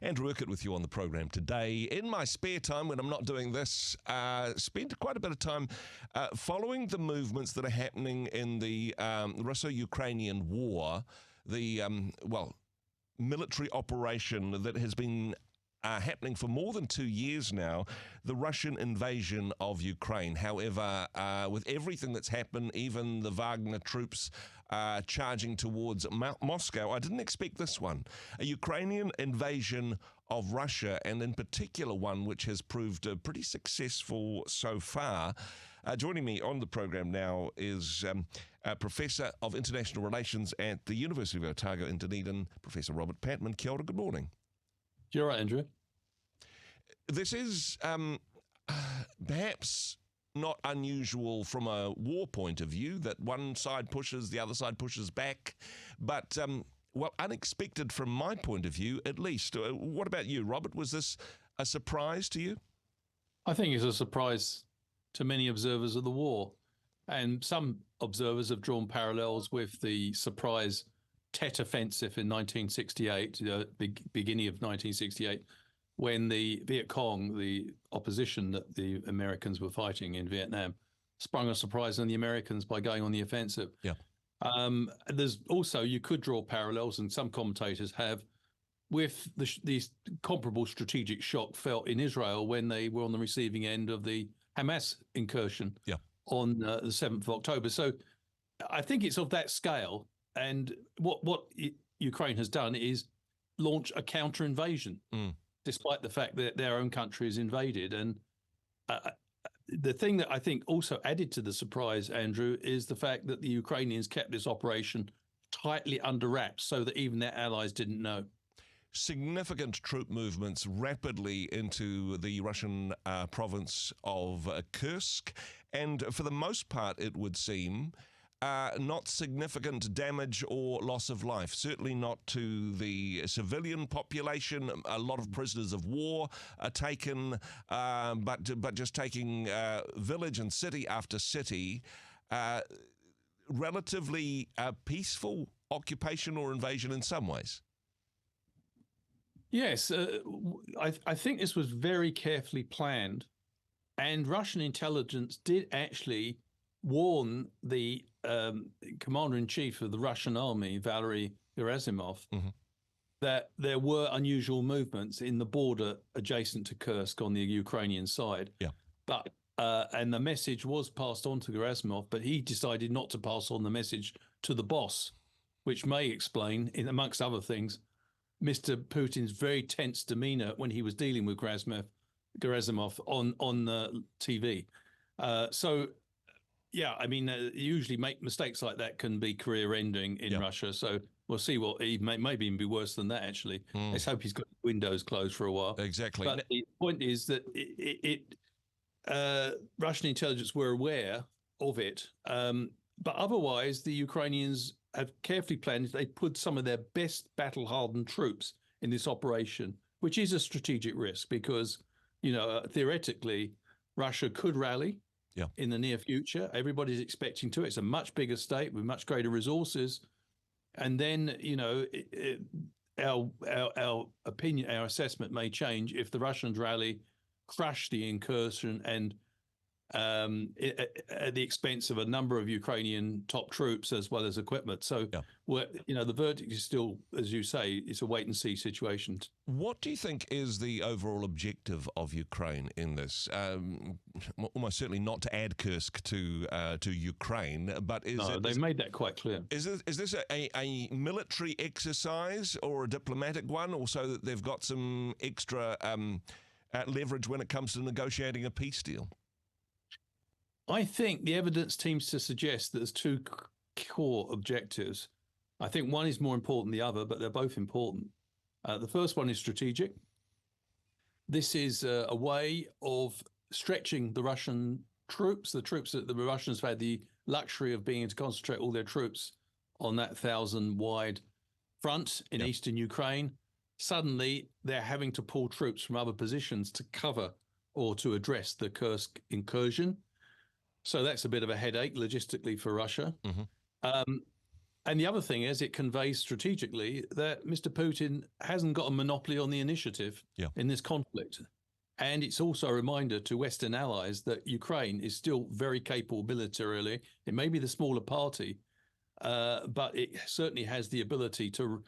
Andrew Urquhart with you on the program today. In my spare time, when I'm not doing this, spend quite a bit of time following the movements that are happening in the Russo-Ukrainian war, the, military operation that has been happening for more than 2 years now, the Russian invasion of Ukraine. However, with everything that's happened, even the Wagner troops charging towards Moscow, I didn't expect this one. A Ukrainian invasion of Russia, and in particular one which has proved pretty successful so far. Joining me on the program now is a Professor of International Relations at the University of Otago in Dunedin, Professor Robert Patman. Kia ora, good morning. You're right, Andrew. This is perhaps not unusual from a war point of view, that one side pushes, the other side pushes back, but, unexpected from my point of view, at least. What about you, Robert? Was this a surprise to you? I think it's a surprise to many observers of the war. And some observers have drawn parallels with the surprise Tet Offensive in 1968, beginning of 1968, when the Viet Cong, the opposition that the Americans were fighting in Vietnam, sprung a surprise on the Americans by going on the offensive. Yeah. There's also, you could draw parallels, and some commentators have, with the comparable strategic shock felt in Israel when they were on the receiving end of the Hamas incursion on the 7th of October. So I think it's of that scale. And what Ukraine has done is launch a counter-invasion, despite the fact that their own country is invaded. And the thing that I think also added to the surprise, Andrew, is the fact that the Ukrainians kept this operation tightly under wraps so that even their allies didn't know. Significant troop movements rapidly into the Russian province of Kursk. And for the most part, it would seem, not significant damage or loss of life, certainly not to the civilian population. A lot of prisoners of war are taken, but just taking village and city after city, relatively peaceful occupation or invasion in some ways. Yes, I think this was very carefully planned, and Russian intelligence did actually warn the commander-in-chief of the Russian army, Valery Gerasimov, that there were unusual movements in the border adjacent to Kursk on the Ukrainian side. Yeah. But and the message was passed on to Gerasimov, but he decided not to pass on the message to the boss, which may explain, amongst other things, Mr. Putin's very tense demeanor when he was dealing with Gerasimov on the TV. Yeah, I mean, usually make mistakes like that can be career-ending in Russia. So we'll see what he maybe even be worse than that, actually. Let's hope he's got windows closed for a while. Exactly. But the point is that Russian intelligence were aware of it. But otherwise, the Ukrainians have carefully planned. They put some of their best battle-hardened troops in this operation, which is a strategic risk because, theoretically, Russia could rally in the near future. Everybody's expecting to. It's a much bigger state with much greater resources. And then, our opinion, our assessment may change if the Russians rally, crush the incursion, and at the expense of a number of Ukrainian top troops as well as equipment. So, the verdict is still, as you say, it's a wait-and-see situation. What do you think is the overall objective of Ukraine in this? Almost certainly not to add Kursk to Ukraine, but they've made that quite clear. Is this a military exercise or a diplomatic one, or so that they've got some extra leverage when it comes to negotiating a peace deal? I think the evidence seems to suggest that there's two core objectives. I think one is more important than the other, but they're both important. The first one is strategic. This is a way of stretching the Russian troops, the troops that the Russians have had the luxury of being able to concentrate all their troops on that 1,000-wide front in eastern Ukraine. Suddenly, they're having to pull troops from other positions to cover or to address the Kursk incursion. So that's a bit of a headache logistically for Russia. And the other thing is, it conveys strategically that Mr. Putin hasn't got a monopoly on the initiative in this conflict. And it's also a reminder to Western allies that Ukraine is still very capable militarily. It may be the smaller party, but it certainly has the ability to,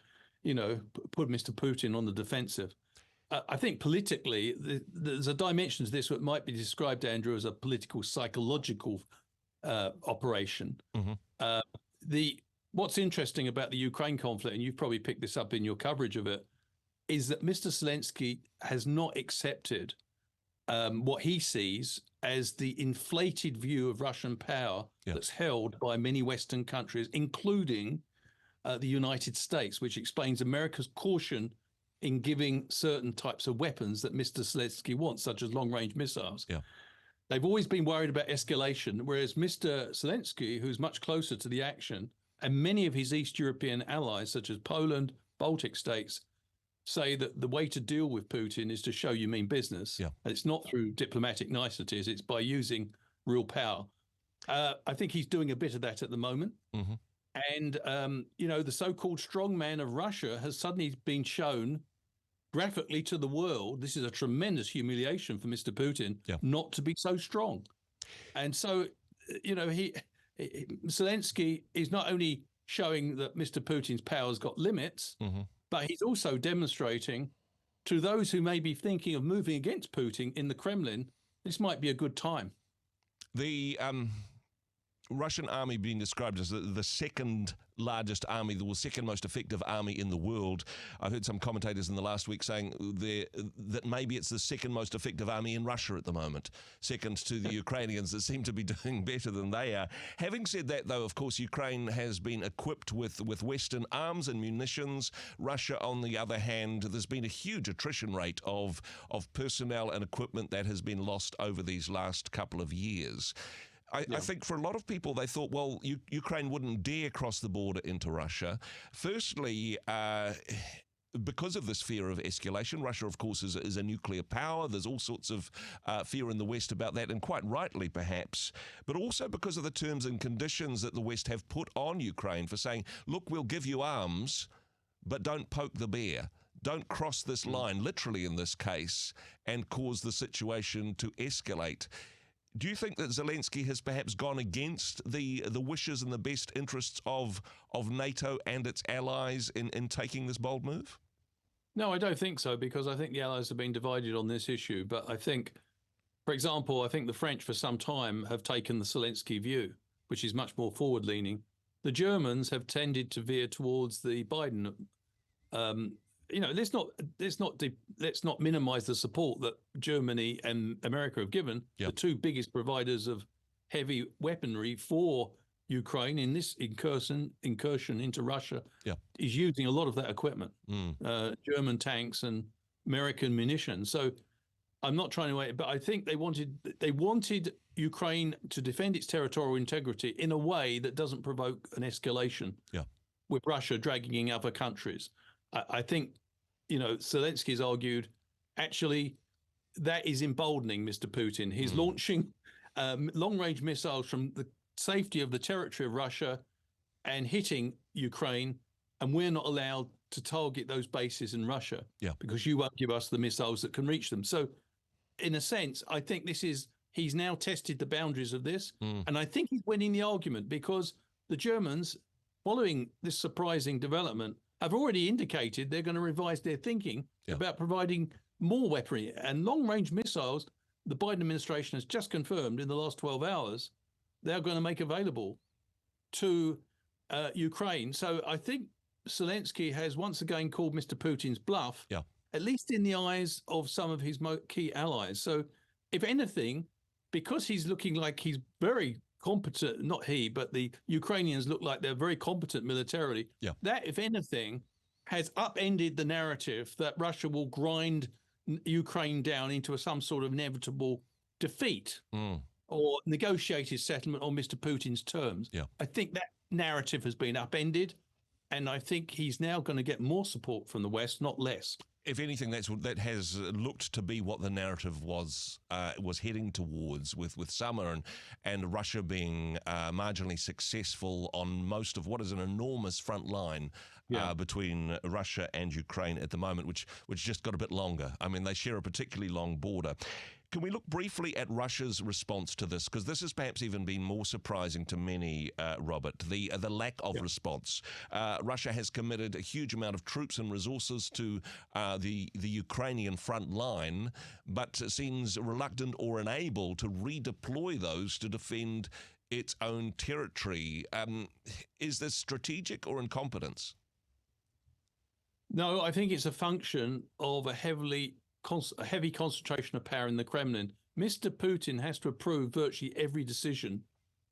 put Mr. Putin on the defensive. I think politically, there's a dimension to this that might be described, Andrew, as a political psychological operation. What's interesting about the Ukraine conflict, and you've probably picked this up in your coverage of it, is that Mr. Zelensky has not accepted what he sees as the inflated view of Russian power that's held by many Western countries, including the United States, which explains America's caution in giving certain types of weapons that Mr. Zelensky wants, such as long-range missiles. They've always been worried about escalation, whereas Mr. Zelensky, who's much closer to the action, and many of his East European allies, such as Poland, Baltic states, say that the way to deal with Putin is to show you mean business. And it's not through diplomatic niceties, it's by using real power. I think he's doing a bit of that at the moment. And, the so-called strongman of Russia has suddenly been shown graphically to the world. This is a tremendous humiliation for Mr. Putin not to be so strong. And so, Zelensky is not only showing that Mr. Putin's power's got limits, but he's also demonstrating to those who may be thinking of moving against Putin in the Kremlin, this might be a good time. The Russian army being described as the second largest army, the second most effective army in the world. I've heard some commentators in the last week saying that maybe it's the second most effective army in Russia at the moment, second to the Ukrainians that seem to be doing better than they are. Having said that, though, of course, Ukraine has been equipped with Western arms and munitions. Russia, on the other hand, there's been a huge attrition rate of personnel and equipment that has been lost over these last couple of years. I think for a lot of people, they thought, well, Ukraine wouldn't dare cross the border into Russia. Firstly, because of this fear of escalation, Russia, of course, is a nuclear power. There's all sorts of fear in the West about that, and quite rightly, perhaps. But also because of the terms and conditions that the West have put on Ukraine for saying, look, we'll give you arms, but don't poke the bear. Don't cross this line, literally in this case, and cause the situation to escalate. Do you think that Zelensky has perhaps gone against the wishes and the best interests of NATO and its allies in taking this bold move? No, I don't think so, because I think the allies have been divided on this issue. But I think, for example, I think the French for some time have taken the Zelensky view, which is much more forward-leaning. The Germans have tended to veer towards the Biden. Let's not minimize the support that Germany and America have given, the two biggest providers of heavy weaponry for Ukraine in this incursion into Russia is using a lot of that equipment, German tanks and American munitions. So I'm not trying to wait, but I think they wanted Ukraine to defend its territorial integrity in a way that doesn't provoke an escalation with Russia dragging in other countries. I think, Zelensky's argued, actually, that is emboldening Mr. Putin. He's launching long-range missiles from the safety of the territory of Russia and hitting Ukraine, and we're not allowed to target those bases in Russia because you won't give us the missiles that can reach them. So, in a sense, I think he's now tested the boundaries of this, and I think he's winning the argument because the Germans, following this surprising development, have already indicated they're going to revise their thinking about providing more weaponry and long-range missiles. The Biden administration has just confirmed in the last 12 hours they're going to make available to Ukraine. So I think Zelensky has once again called Mr. Putin's bluff, at least in the eyes of some of his key allies. So if anything, because he's looking like he's very competent, not he, but the Ukrainians look like they're very competent militarily. That, if anything, has upended the narrative that Russia will grind Ukraine down into some sort of inevitable defeat or negotiated settlement on Mr. Putin's terms. I think that narrative has been upended, and I think he's now going to get more support from the West, not less. if anything, that has looked to be what the narrative was heading towards, with summer and Russia being marginally successful on most of what is an enormous front line between Russia and Ukraine at the moment, which just got a bit longer. I mean, they share a particularly long border. Can we look briefly at Russia's response to this? Because this has perhaps even been more surprising to many, Robert, the lack of response. Russia has committed a huge amount of troops and resources to the Ukrainian front line, but seems reluctant or unable to redeploy those to defend its own territory. Is this strategic or incompetence? No, I think it's a function of a heavy concentration of power in the Kremlin. Mr. Putin has to approve virtually every decision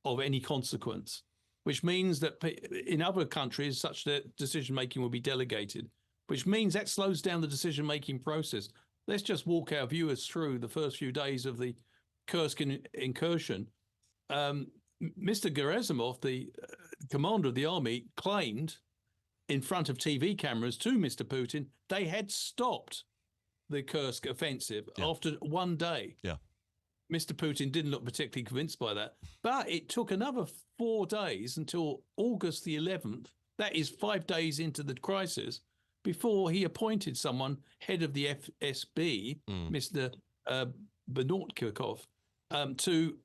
of any consequence, which means that in other countries, such that decision-making will be delegated, which means that slows down the decision-making process. Let's just walk our viewers through the first few days of the Kursk incursion. Mr. Gerasimov, the commander of the army, claimed in front of TV cameras to Mr. Putin they had stopped the Kursk offensive after one day. Yeah. Mr. Putin didn't look particularly convinced by that. But it took another 4 days until August the 11th, that is 5 days into the crisis, before he appointed someone, head of the FSB, Mr. Benortkirkov, to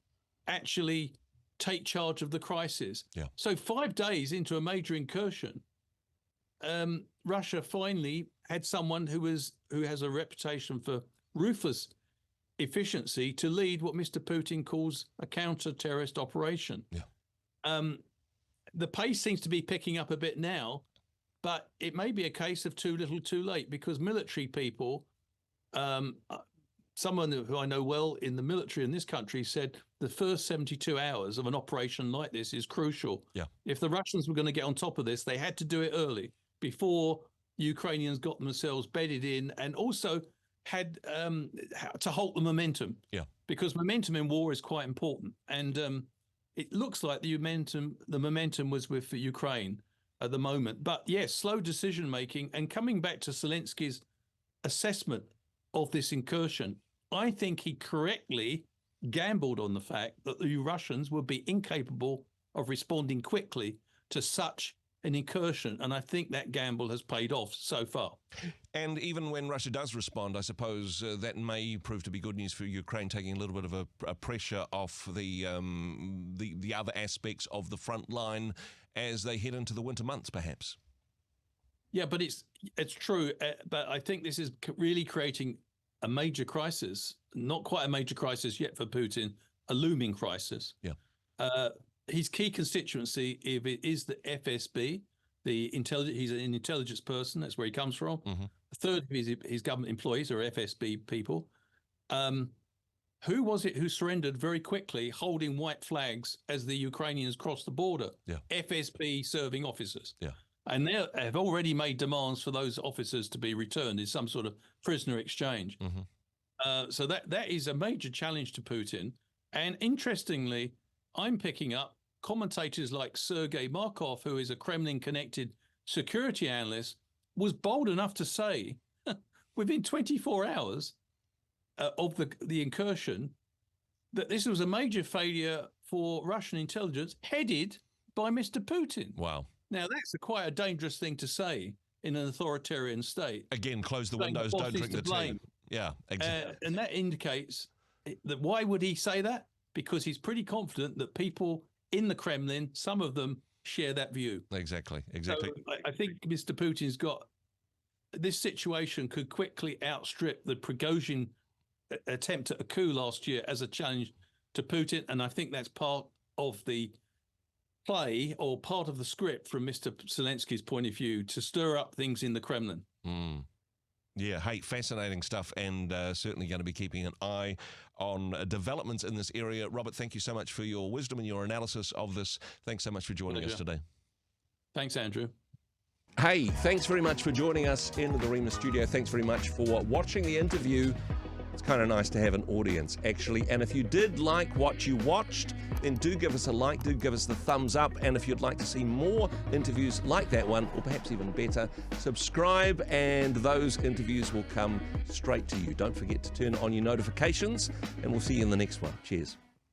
actually take charge of the crisis. Yeah. So 5 days into a major incursion, Russia finally had someone who has a reputation for ruthless efficiency to lead what Mr. Putin calls a counter-terrorist operation. Yeah. The pace seems to be picking up a bit now, but it may be a case of too little too late, because military people, someone who I know well in the military in this country said the first 72 hours of an operation like this is crucial. Yeah. If the Russians were going to get on top of this, they had to do it early, before Ukrainians got themselves bedded in, and also had to halt the momentum. Yeah. Because momentum in war is quite important. And it looks like the momentum was with Ukraine at the moment. But yes, slow decision-making. And coming back to Zelensky's assessment of this incursion, I think he correctly gambled on the fact that the Russians would be incapable of responding quickly to such an incursion, and I think that gamble has paid off so far. And even when Russia does respond, I suppose that may prove to be good news for Ukraine, taking a little bit of a pressure off the other aspects of the front line as they head into the winter months, perhaps. Yeah, but it's true. But I think this is really creating a major crisis. Not quite a major crisis yet for Putin, a looming crisis. Yeah. His key constituency, if it is the FSB, he's an intelligence person. That's where he comes from. Mm-hmm. A third of his government employees are FSB people. Who was it who surrendered very quickly, holding white flags as the Ukrainians crossed the border? Yeah. FSB serving officers. Yeah. And they have already made demands for those officers to be returned in some sort of prisoner exchange. Mm-hmm. So that is a major challenge to Putin. And interestingly, I'm picking up commentators like Sergei Markov, who is a Kremlin-connected security analyst, was bold enough to say within 24 hours of the incursion that this was a major failure for Russian intelligence headed by Mr. Putin. Wow. Now, that's quite a dangerous thing to say in an authoritarian state. Again, close the windows, don't drink the tea. Yeah, exactly. And that indicates that why would he say that? Because he's pretty confident that people in the Kremlin, some of them, share that view. Exactly. So I think Mr. Putin's got this situation could quickly outstrip the Prigozhin attempt at a coup last year as a challenge to Putin. And I think that's part of the play or part of the script from Mr. Zelensky's point of view to stir up things in the Kremlin. Yeah, hey, fascinating stuff, and certainly going to be keeping an eye on developments in this area. Robert, thank you so much for your wisdom and your analysis of this. Thanks so much for joining us today. Thanks, Andrew. Hey, thanks very much for joining us in the Rhema studio. Thanks very much for watching the interview. It's kind of nice to have an audience, actually. And if you did like what you watched, then do give us a like, do give us the thumbs up. And if you'd like to see more interviews like that one, or perhaps even better, subscribe and those interviews will come straight to you. Don't forget to turn on your notifications, and we'll see you in the next one. Cheers.